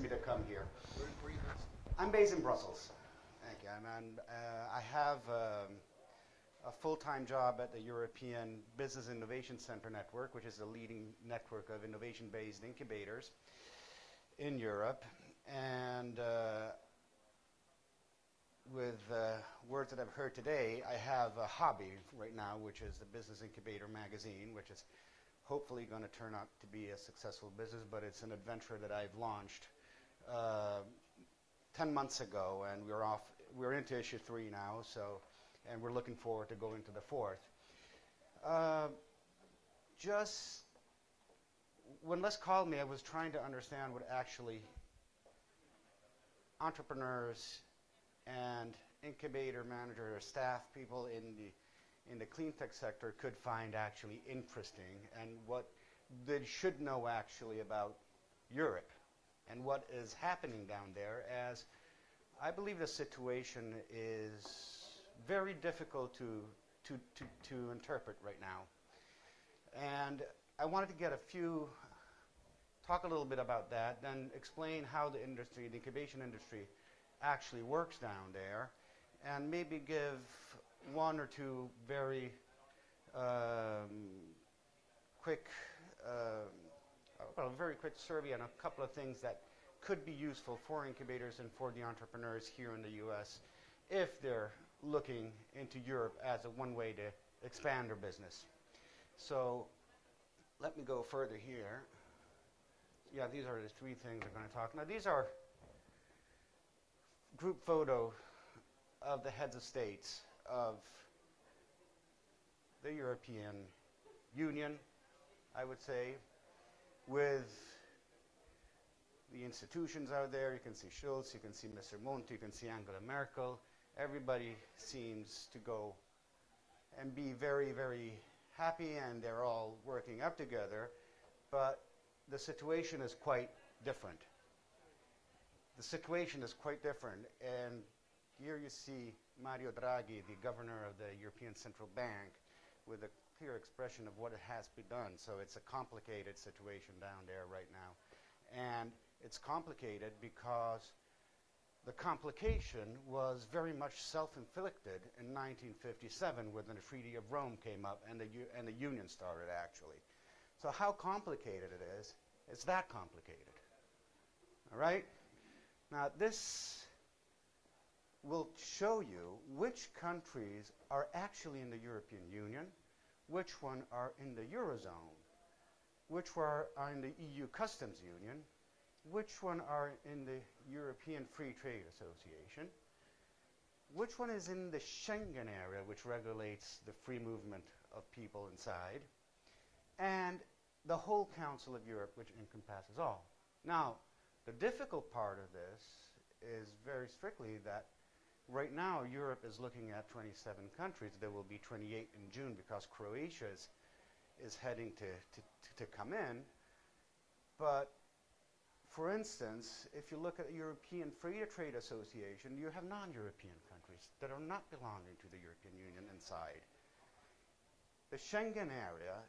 me to come here. Where are you based? I'm based in Brussels. Thank you. And I have a full-time job at the European Business Innovation Center Network, which is the leading network of innovation-based incubators in Europe. And with words that I've heard today, I have a hobby right now, which is the Business Incubator Magazine, which is hopefully going to turn out to be a successful business, but it's an adventure that I've launched 10 months ago, and we're into issue 3 now, and we're looking forward to going to the 4th. Just when Les called me, I was trying to understand what actually entrepreneurs and incubator manager or staff people in the clean tech sector could find actually interesting, and what they should know actually about Europe and what is happening down there, as I believe the situation is very difficult to interpret right now. And I wanted to talk a little bit about that, then explain how the industry, the incubation industry, actually works down there, and maybe give one or two very quick survey on a couple of things that could be useful for incubators and for the entrepreneurs here in the US if they're looking into Europe as one way to expand their business. So let me go further here. Yeah, these are the 3 things we're going to talk. Now, these are group photo of the heads of states of the European Union, I would say, with the institutions out there. You can see Schulz, you can see Mr. Monti, you can see Angela Merkel. Everybody seems to go and be very, very happy, and they're all working up together, but the situation is quite different. The situation is quite different, and here you see Mario Draghi, the governor of the European Central Bank, with a clear expression of what has been done. So it's a complicated situation down there right now. And it's complicated because the complication was very much self-inflicted in 1957 when the Treaty of Rome came up and the Union started, actually. So how complicated it is, it's that complicated. All right? Now, this will show you which countries are actually in the European Union, which one are in the Eurozone, which one are in the EU Customs Union, which one are in the European Free Trade Association, which one is in the Schengen area, which regulates the free movement of people inside, and the whole Council of Europe, which encompasses all. Now, the difficult part of this is very strictly that right now Europe is looking at 27 countries. There will be 28 in June because Croatia is heading to come in. But for instance, if you look at the European Free Trade Association, you have non-European countries that are not belonging to the European Union inside. The Schengen area,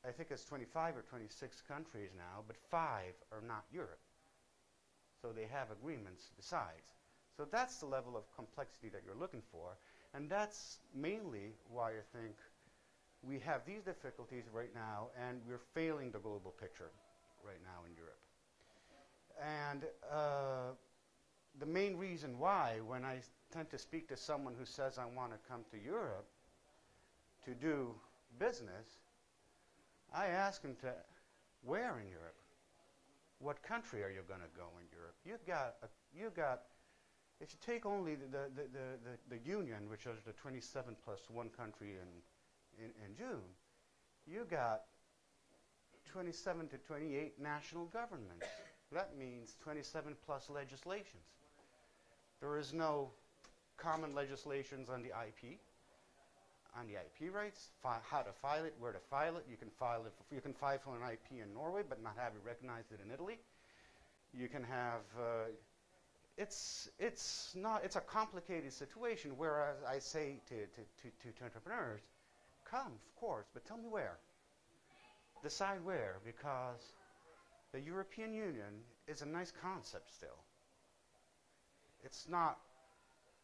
I think it's 25 or 26 countries now, but 5 are not Europe. So they have agreements besides. So that's the level of complexity that you're looking for, and that's mainly why I think we have these difficulties right now, and we're failing the global picture right now in Europe. And the main reason why, when I tend to speak to someone who says, I want to come to Europe to do business, I ask them where in Europe? What country are you going to go in Europe? You've got, if you take only the Union, which is the 27 plus 1 country in June, you got 27 to 28 national governments. That means 27 plus legislations. There is no common legislations on the IP rights, how to file it, where to file it. You can file for an IP in Norway, but not have it recognized in Italy. You can have. It's a complicated situation. Whereas I say to entrepreneurs, come, of course, but tell me where. Decide where, because The European Union is a nice concept still. It's not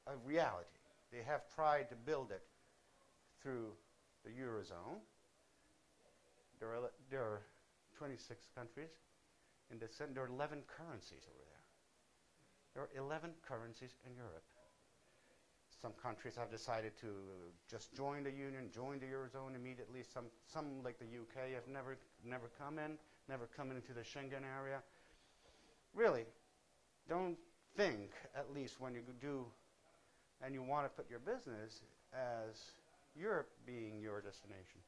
a reality. They have tried to build it through the Eurozone. There are 26 countries. There are 11 currencies over there. There are 11 currencies in Europe. Some countries have decided to just join the Union, join the Eurozone immediately. Some like the UK, have never come into the Schengen area. Really, don't think, at least when you do, and you want to put your business as Europe being your destination.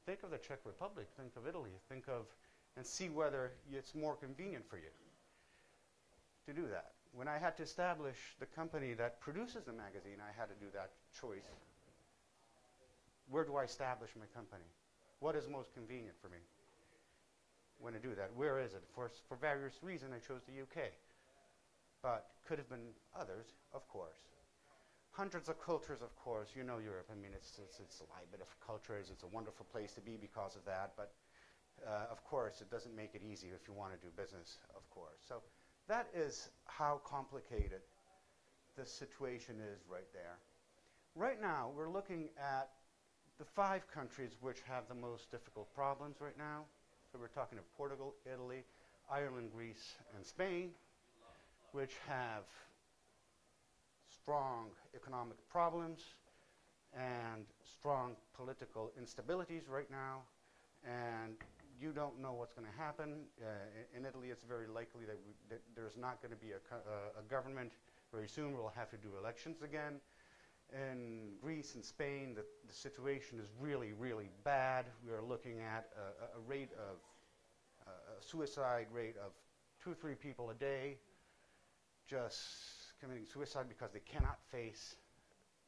Think of the Czech Republic, think of Italy, and see whether it's more convenient for you to do that. When I had to establish the company that produces the magazine, I had to do that choice. Where do I establish my company? What is most convenient for me when I do that? Where is it? For various reasons, I chose the UK. But could have been others, of course. Hundreds of cultures, of course. You know Europe. I mean, it's a bit of cultures. It's a wonderful place to be because of that. But of course, it doesn't make it easy if you want to do business, of course. So that is how complicated the situation is right there. Right now, we're looking at the 5 countries which have the most difficult problems right now. So we're talking of Portugal, Italy, Ireland, Greece, and Spain, which have strong economic problems and strong political instabilities right now. And you don't know what's going to happen. In Italy, it's very likely that there's not going to be a government very soon. We'll have to do elections again. In Greece and Spain, the situation is really, really bad. We are looking at a suicide rate of 2 or 3 people a day just committing suicide because they cannot face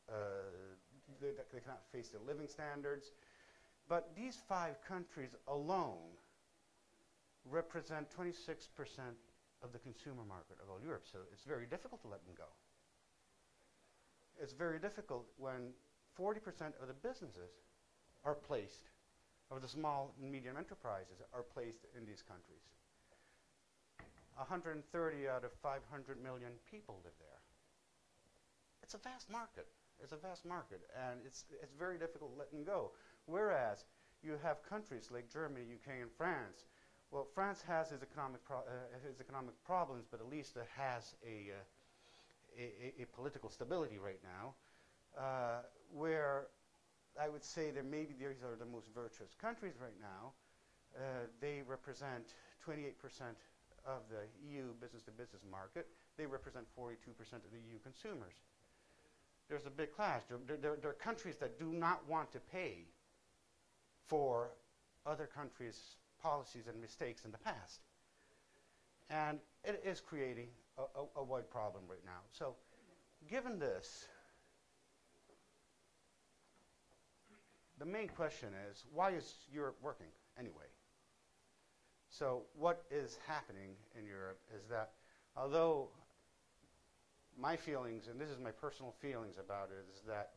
their living standards. But these 5 countries alone represent 26% of the consumer market of all Europe. So it's very difficult to let them go. It's very difficult when 40% of the businesses are placed, or the small and medium enterprises are placed in these countries. 130 out of 500 million people live there. It's a vast market. It's a vast market, and it's very difficult to let them go. Whereas you have countries like Germany, UK, and France. Well, France has its economic problems, but at least it has a political stability right now, where I would say that maybe these are the most virtuous countries right now. They represent 28% of the EU business-to-business market. They represent 42% of the EU consumers. There's a big clash. There are countries that do not want to pay for other countries' policies and mistakes in the past. And it is creating a wide problem right now. So given this, the main question is, why is Europe working anyway? So what is happening in Europe is that although my feelings, and this is my personal feelings about it, is that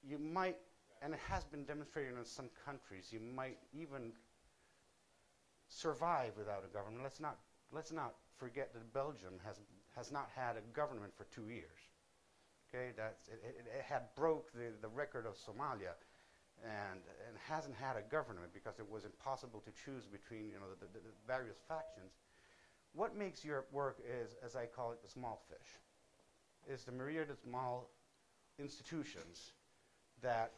you might, and it has been demonstrated in some countries, you might even survive without a government. Let's not forget that Belgium has not had a government for 2 years. Okay, it had broke the record of Somalia, and hasn't had a government because it was impossible to choose between the various factions. What makes Europe work is, as I call it, the small fish. Is the myriad of small institutions that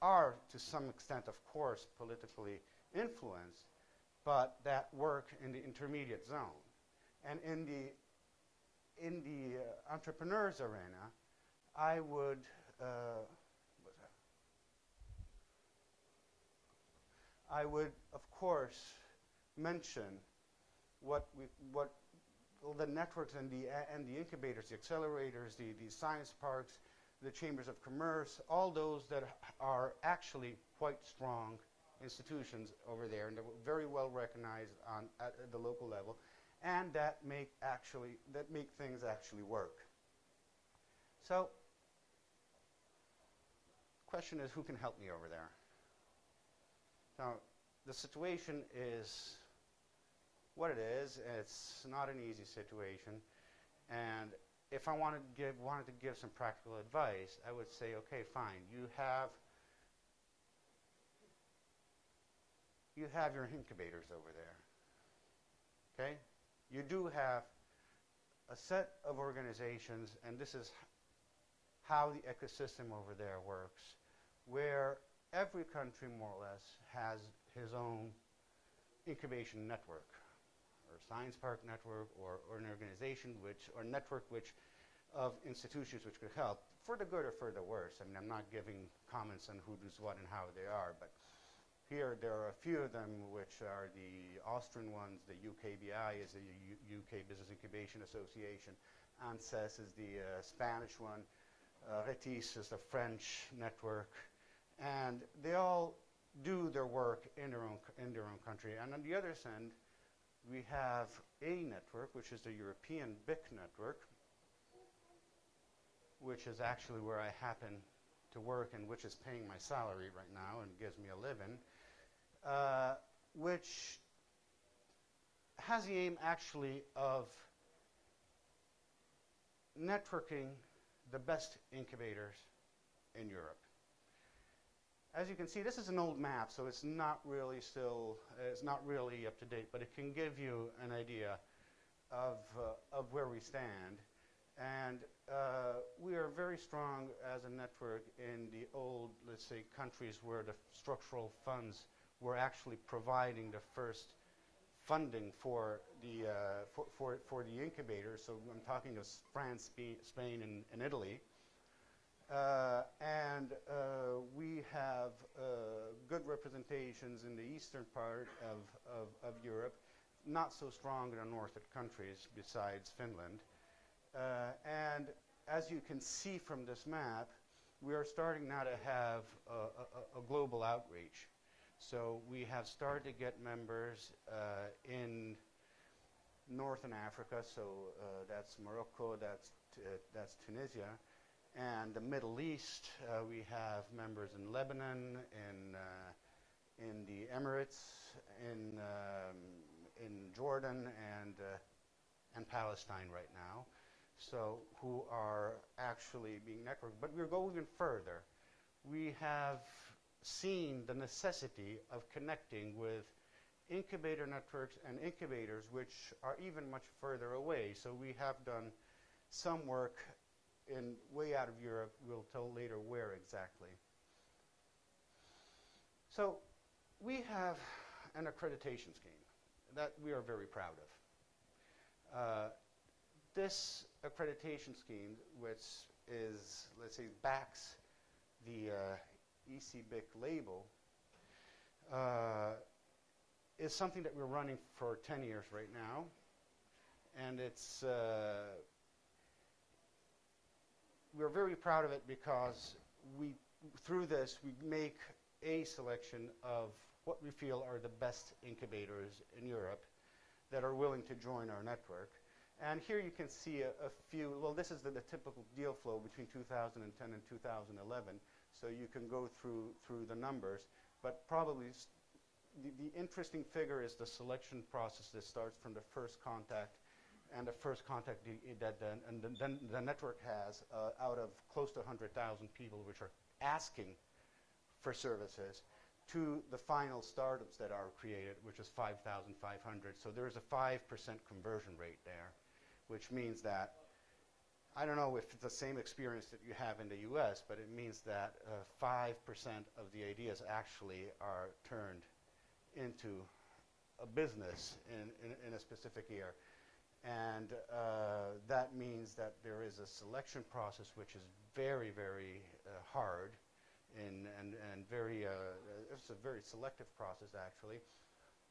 are, to some extent, of course, politically influenced, but that work in the intermediate zone. And in the entrepreneurs arena, I would of course mention what the networks and the incubators, the accelerators, the science parks, the chambers of commerce, all those that are actually quite strong institutions over there, and they're very well recognized at the local level, and that make things actually work. So, the question is, who can help me over there? So, the situation is what it is. It's not an easy situation. And if I wanted to give some practical advice, I would say, okay, fine. You have your incubators over there. Okay? You do have a set of organizations, and this is how the ecosystem over there works, where every country, more or less, has his own incubation network, or science park network, or an organization or network of institutions which could help, for the good or for the worse. I mean, I'm not giving comments on who does what and how they are, but here there are a few of them which are the Austrian ones. The UKBI is the UK Business Incubation Association. ANSES is the Spanish one. Retis is the French network. And they all do their work in their own country. And on the other end, we have a network, which is the European BIC network, which is actually where I happen to work and which is paying my salary right now and gives me a living, which has the aim actually of networking the best incubators in Europe. As you can see, this is an old map, so it's not really up to date, but it can give you an idea of where we stand. And we are very strong as a network in the old, let's say, countries where the structural funds were actually providing the first funding for the incubators. So I'm talking of France, Spain, and Italy. And we have good representations in the eastern part of Europe, not so strong in the Nordic countries besides Finland. And as you can see from this map, we are starting now to have a global outreach. So we have started to get members in Northern Africa, so that's Morocco, that's Tunisia. And the Middle East, we have members in Lebanon, in the Emirates, in Jordan, and Palestine right now. So who are actually being networked. But we're going even further. We have seen the necessity of connecting with incubator networks and incubators which are even much further away. So we have done some work in way out of Europe. We'll tell later where exactly. So we have an accreditation scheme that we are very proud of. This accreditation scheme, which is, let's say, backs the ECBIC label, is something that we're running for 10 years right now. And it's we're very proud of it because through this, we make a selection of what we feel are the best incubators in Europe that are willing to join our network. And here you can see a few, well, this is the typical deal flow between 2010 and 2011. So you can go through the numbers, but probably the interesting figure is the selection process that starts from the first contact, and the first contact that the network has out of close to 100,000 people which are asking for services, to the final startups that are created, which is 5,500. So there is a 5% conversion rate there, which means that, I don't know if it's the same experience that you have in the US, but it means that 5% of the ideas actually are turned into a business in a specific year. And that means that there is a selection process which is very, very hard and very, it's a very selective process actually.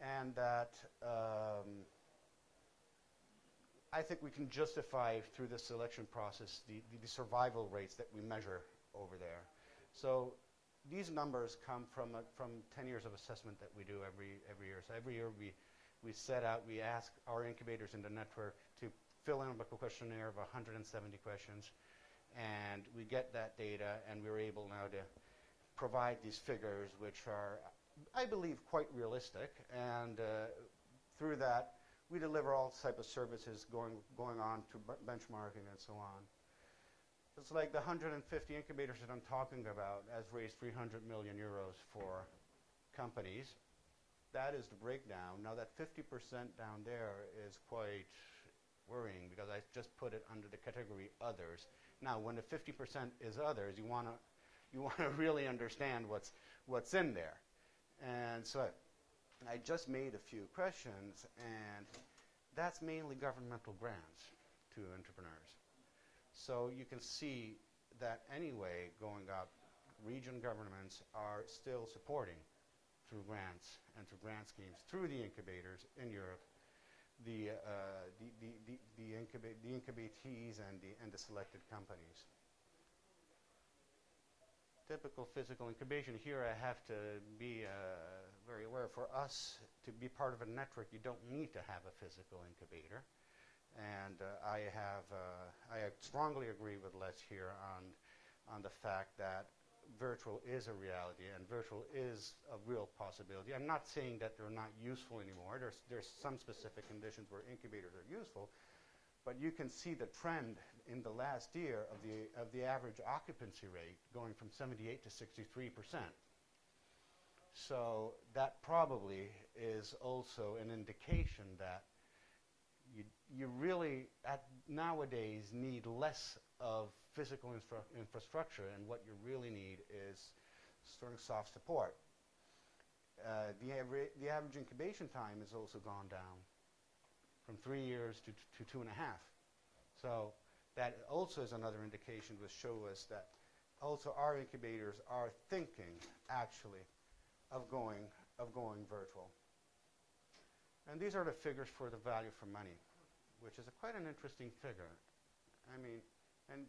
And that I think we can justify through the selection process the survival rates that we measure over there. So these numbers come from 10 years of assessment that we do every year. So every year we set out, we ask our incubators in the network to fill in a questionnaire of 170 questions, and we get that data, and we're able now to provide these figures, which are I believe, quite realistic. And through that, we deliver all type of services going on to benchmarking and so on. It's like the 150 incubators that I'm talking about has raised 300 million euros for companies. That is the breakdown. Now that 50% down there is quite worrying because I just put it under the category others. Now when the 50% is others, you want to really understand what's in there. And so I just made a few questions, and that's mainly governmental grants to entrepreneurs. So you can see that anyway, going up, region governments are still supporting through grants and through grant schemes, through the incubators in Europe, the incubatees and the selected companies. Typical physical incubation. Here I have to be very aware. For us to be part of a network, you don't need to have a physical incubator. And I strongly agree with Les here on the fact that virtual is a reality and virtual is a real possibility. I'm not saying that they're not useful anymore. There's some specific conditions where incubators are useful, but you can see the trend in the last year of the average occupancy rate going from 78 to 63%. So that probably is also an indication that you really nowadays need less of physical infrastructure, and what you really need is soft support. The average incubation time has also gone down from 3 years to 2.5. So that also is another indication to show us that also our incubators are thinking actually of going virtual. And these are the figures for the value for money, which is quite an interesting figure. I mean, and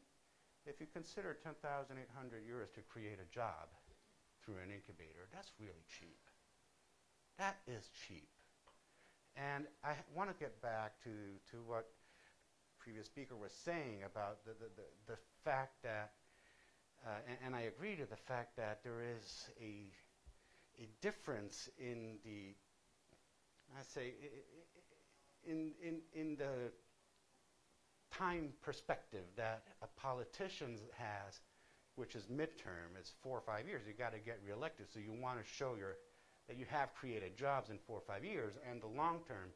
if you consider 10,800 euros to create a job through an incubator, that's really cheap. That is cheap. And I want to get back to what the previous speaker was saying about the fact that, and I agree to the fact that there is a difference in the, I say, in the time perspective that a politician has, which is midterm, it's 4 or 5 years. You got to get reelected, so you want to show that you have created jobs in 4 or 5 years, and the long term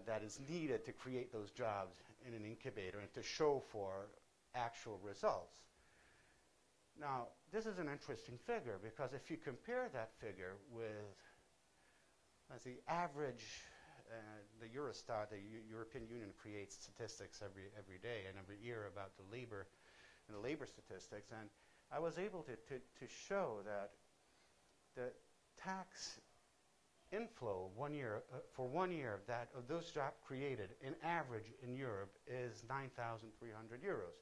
that is needed to create those jobs in an incubator and to show for actual results. Now, this is an interesting figure because if you compare that figure with, let's see, average. The Eurostat, the European Union, creates statistics every day and every year about the labor statistics, and I was able to show that the tax inflow for 1 year of those jobs created in average in Europe is 9,300 euros.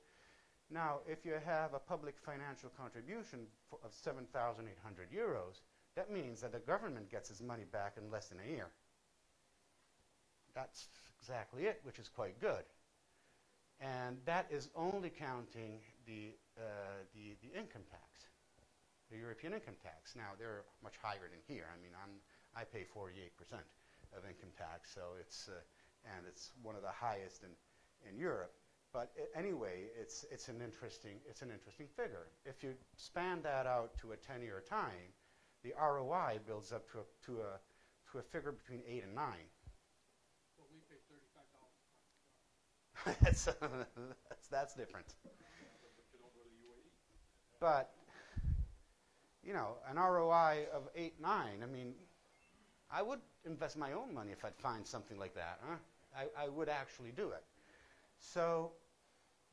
Now, if you have a public financial contribution of 7,800 euros, that means that the government gets its money back in less than a year. That's exactly it, which is quite good. And that is only counting the income tax, the European income tax. Now, they're much higher than here. I mean, I pay 48% of income tax, so it's one of the highest in Europe. But anyway, it's an interesting figure. If you span that out to a 10-year time, the ROI builds up to a figure between 8 and 9. That's different. But, you know, an ROI of 8, 9, I mean, I would invest my own money if I'd find something like that. Huh? I would actually do it. So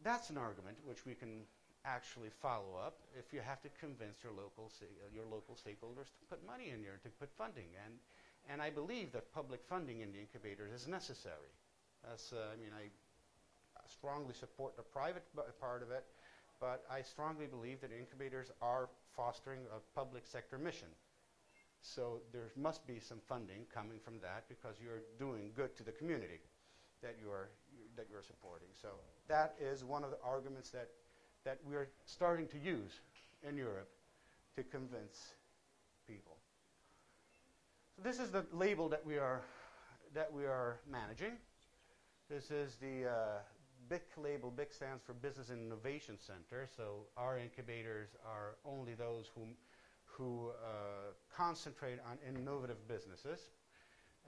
that's an argument which we can actually follow up if you have to convince your local stakeholders to put money in here, to put funding. And I believe that public funding in the incubators is necessary. I strongly support the private part of it, but I strongly believe that incubators are fostering a public sector mission. So there must be some funding coming from that because you're doing good to the community that you're supporting. So that is one of the arguments that we're starting to use in Europe to convince people. So this is the label that we are managing. This is the BIC label. BIC stands for Business Innovation Center. So our incubators are only those who concentrate on innovative businesses,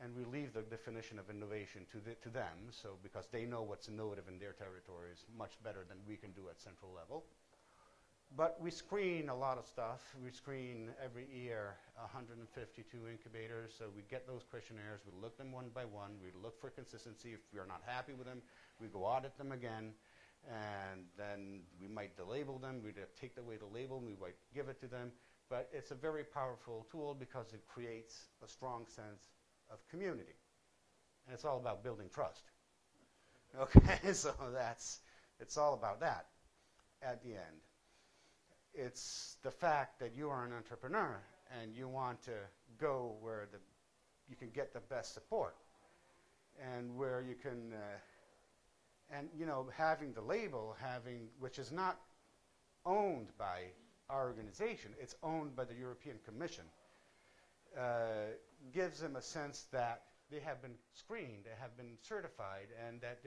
and we leave the definition of innovation to them. So because they know what's innovative in their territories much better than we can do at central level. But we screen a lot of stuff. We screen every year 152 incubators. So we get those questionnaires. We look them one by one. We look for consistency. If we are not happy with them, we go audit them again. And then we might delabel them. We take away the label and we might give it to them. But it's a very powerful tool because it creates a strong sense of community. And it's all about building trust. Okay, so it's all about that at the end. It's the fact that you are an entrepreneur and you want to go where you can get the best support and where you can, and you know, having the label, which is not owned by our organization, it's owned by the European Commission, gives them a sense that they have been screened, they have been certified, and that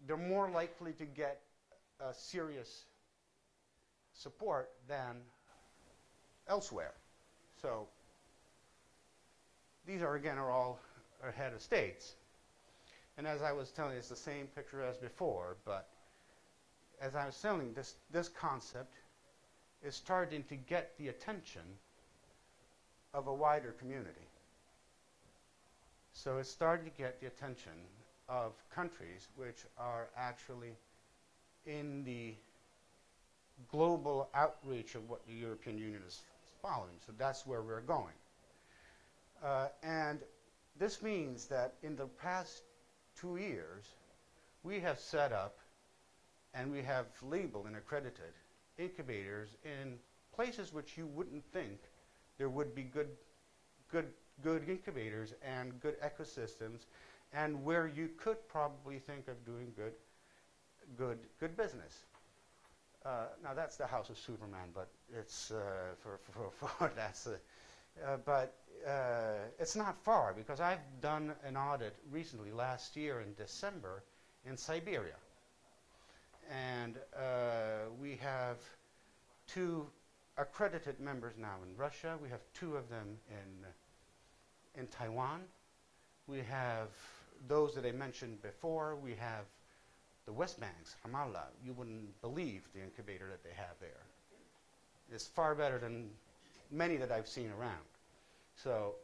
they're more likely to get a serious support than elsewhere. So these are all head of states. And as I was telling you, it's the same picture as before, but as I was telling, this concept is starting to get the attention of a wider community. So it's starting to get the attention of countries which are actually in the global outreach of what the European Union is following. So that's where we're going. And this means that in the past 2 years, we have set up and we have labeled and accredited incubators in places which you wouldn't think there would be good incubators and good ecosystems, and where you could probably think of doing good business. Now that's the House of Superman, but it's it's not far, because I've done an audit recently last year in December in Siberia, and we have 2 accredited members now in Russia. We have 2 of them in Taiwan. We have those that I mentioned before. We have the West Banks, Ramallah. You wouldn't believe the incubator that they have there. It's far better than many that I've seen around. So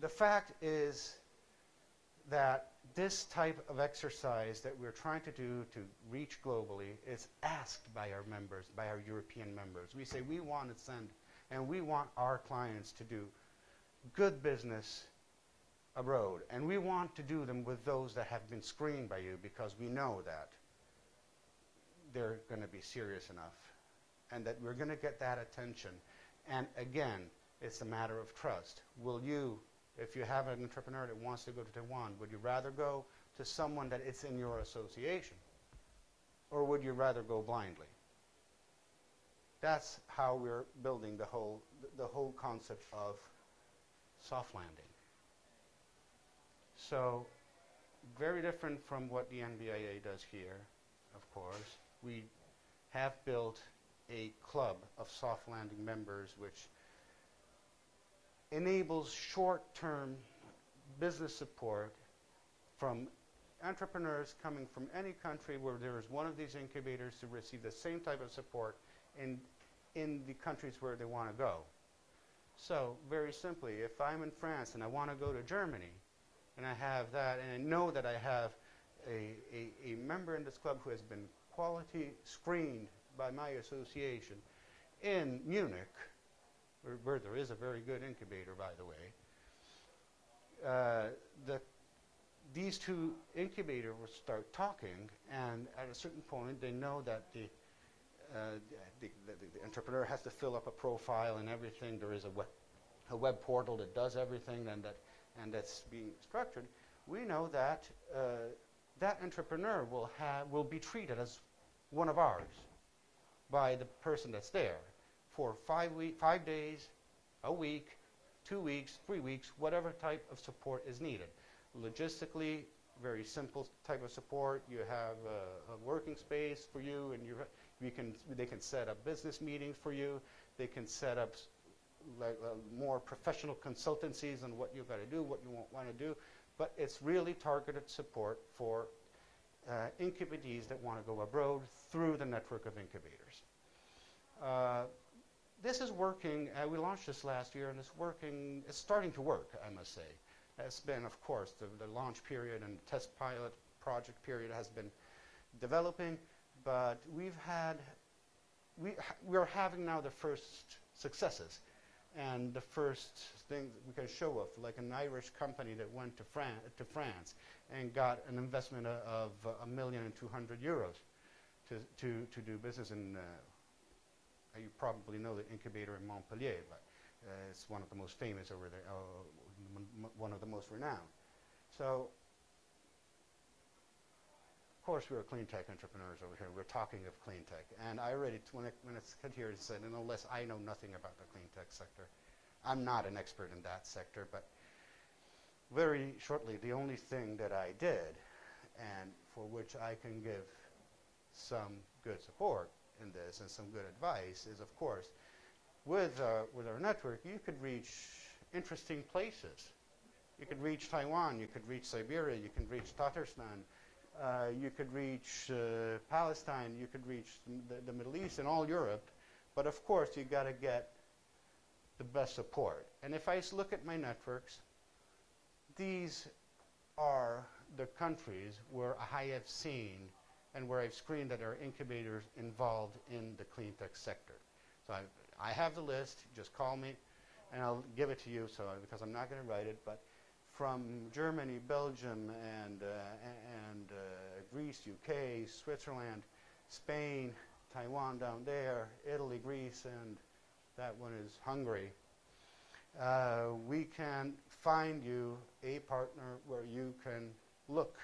the fact is that this type of exercise that we're trying to do to reach globally is asked by our members, by our European members. We say we want to send, and we want our clients to do good business abroad, and we want to do them with those that have been screened by you, because we know that they're going to be serious enough and that we're going to get that attention. And again, it's a matter of trust. Will you, if you have an entrepreneur that wants to go to Taiwan, would you rather go to someone that is in your association, or would you rather go blindly? That's how we're building the whole concept of soft landing. So very different from what the NBIA does here, of course. We have built a club of soft landing members which enables short-term business support from entrepreneurs coming from any country where there is one of these incubators to receive the same type of support in the countries where they want to go. So very simply, if I'm in France and I want to go to Germany, and I have that, and I know that I have a member in this club who has been quality screened by my association in Munich, where there is a very good incubator, by the way, these 2 incubators will start talking, and at a certain point they know that the entrepreneur has to fill up a profile and everything. There is a web portal that does everything, and that's being structured. We know that that entrepreneur will be treated as one of ours by the person that's there for 5 days a week, 2 weeks, 3 weeks, whatever type of support is needed. Logistically, very simple type of support. You have a working space for you, and they can set up business meetings for you. They can set up like more professional consultancies on what you've got to do, what you won't want to do. But it's really targeted support for incubatees that want to go abroad through the network of incubators. This is working. We launched this last year, and it's working. It's starting to work, I must say. It's been, of course, the launch period and test pilot project period has been developing, but we are having now the first successes. And the first thing we can show of, like an Irish company that went to France and got an investment of €1,200,000 to do business in, you probably know the incubator in Montpellier, but it's one of the most famous over there, one of the most renowned. So, of course, we're clean tech entrepreneurs over here. We're talking of clean tech. And I already, when it's cut here, it said, and unless I know nothing about the clean tech sector, I'm not an expert in that sector, but very shortly, the only thing that I did, and for which I can give some good support in this and some good advice, is, of course, with our network, you could reach interesting places. You could reach Taiwan, you could reach Siberia, you can reach Tatarstan, you could reach Palestine, you could reach the Middle East and all Europe, but of course you got to get the best support. And if I look at my networks, these are the countries where I have seen and where I've screened that are incubators involved in the clean tech sector. So I have the list, just call me and I'll give it to you, because I'm not going to write it, but from Germany, Belgium, and Greece, UK, Switzerland, Spain, Taiwan down there, Italy, Greece, and that one is Hungary. We can find you a partner where you can look.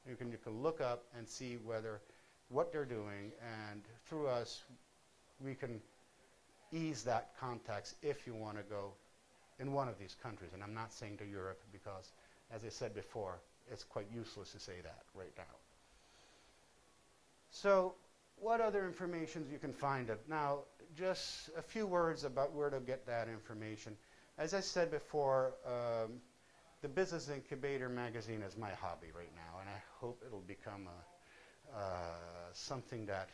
You can look up and see what they're doing, and through us, we can ease that context if you want to go in one of these countries. And I'm not saying to Europe because, as I said before, it's quite useless to say that right now. So what other information you can find it? Now, just a few words about where to get that information. As I said before, the Business Incubator Magazine is my hobby right now, and I hope it'll become something that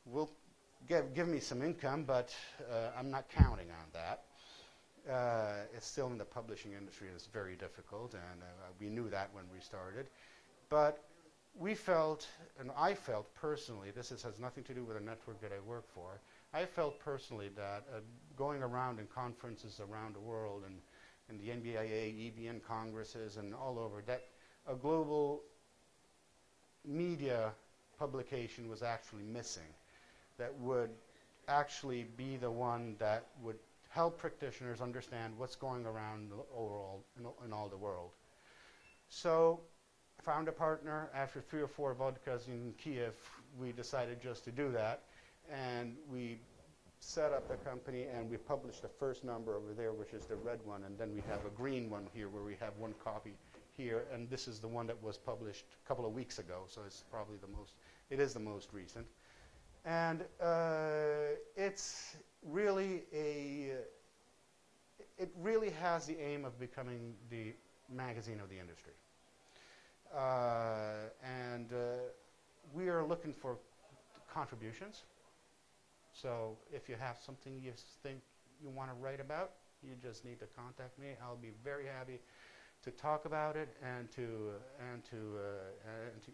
will give me some income, but I'm not counting on that. It's still in the publishing industry, and it's very difficult, and we knew that when we started. But we felt, and I felt personally, this has nothing to do with a network that I work for, I felt personally that going around in conferences around the world and in the NBIA, EBN congresses and all over, that a global media publication was actually missing, that would actually be the one that would help practitioners understand what's going around overall in all the world. So I found a partner. After 3 or 4 vodkas in Kiev, we decided just to do that, and we set up the company, and we published the first number over there, which is the red one, and then we have a green one here where we have one copy here, and this is the one that was published a couple of weeks ago, so it's probably it is the most recent. And it's really it really has the aim of becoming the magazine of the industry. We are looking for contributions. So if you have something you think you want to write about, you just need to contact me. I'll be very happy to talk about it and to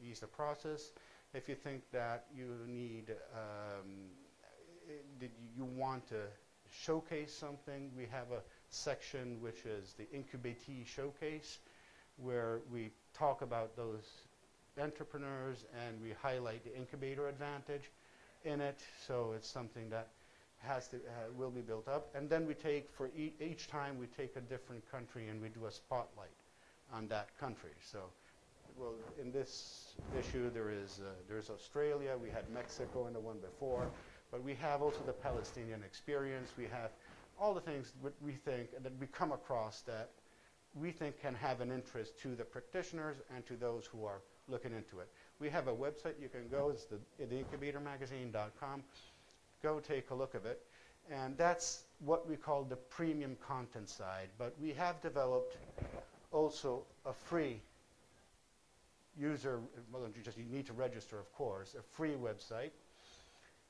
ease the process. If you think that you need, you want to showcase something, we have a section which is the Incubatee Showcase, where we talk about those entrepreneurs and we highlight the incubator advantage in it. So it's something that will be built up. And then we take, for each time, we take a different country and we do a spotlight on that country. So, well, in this issue, there's Australia, we had Mexico in the one before, but we have also the Palestinian experience, we have all the things that we think, that we come across that we think can have an interest to the practitioners and to those who are looking into it. We have a website you can go, it's the incubatormagazine.com. Go take a look at it. And that's what we call the premium content side. But we have developed also a free user, well, you need to register, of course, a free website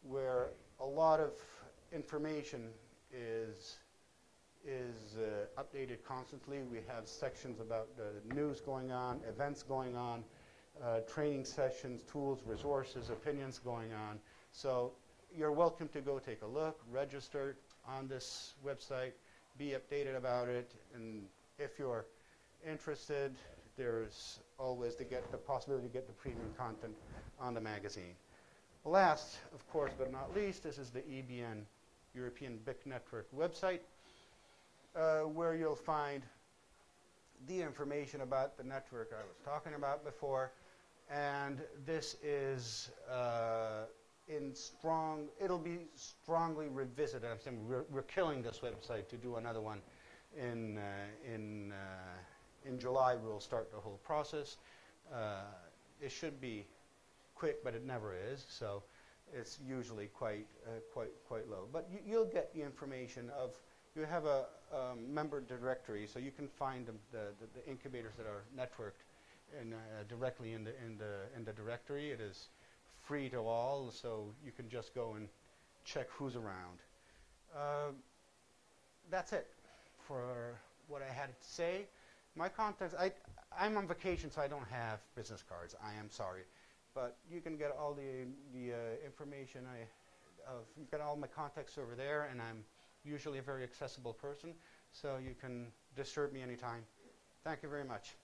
where a lot of information is updated constantly. We have sections about news going on, events going on, training sessions, tools, resources, opinions going on. So you're welcome to go take a look, register on this website, be updated about it, and if you're interested, there's always the possibility to get the premium content on the magazine. Last, of course, but not least, this is the EBN, European BIC Network website, where you'll find the information about the network I was talking about before. And this is it'll be strongly revisited. I'm saying we're killing this website to do another one in July. We'll start the whole process. It should be quick, but it never is. So it's usually quite low. But you'll get the information of. You have a member directory, so you can find the incubators that are networked directly in the directory. It is free to all, so you can just go and check who's around. That's it for what I had to say. My contacts, I'm on vacation, so I don't have business cards. I am sorry. But you can get all the information. You've got all my contacts over there, and I'm usually a very accessible person, so you can disturb me anytime. Thank you very much.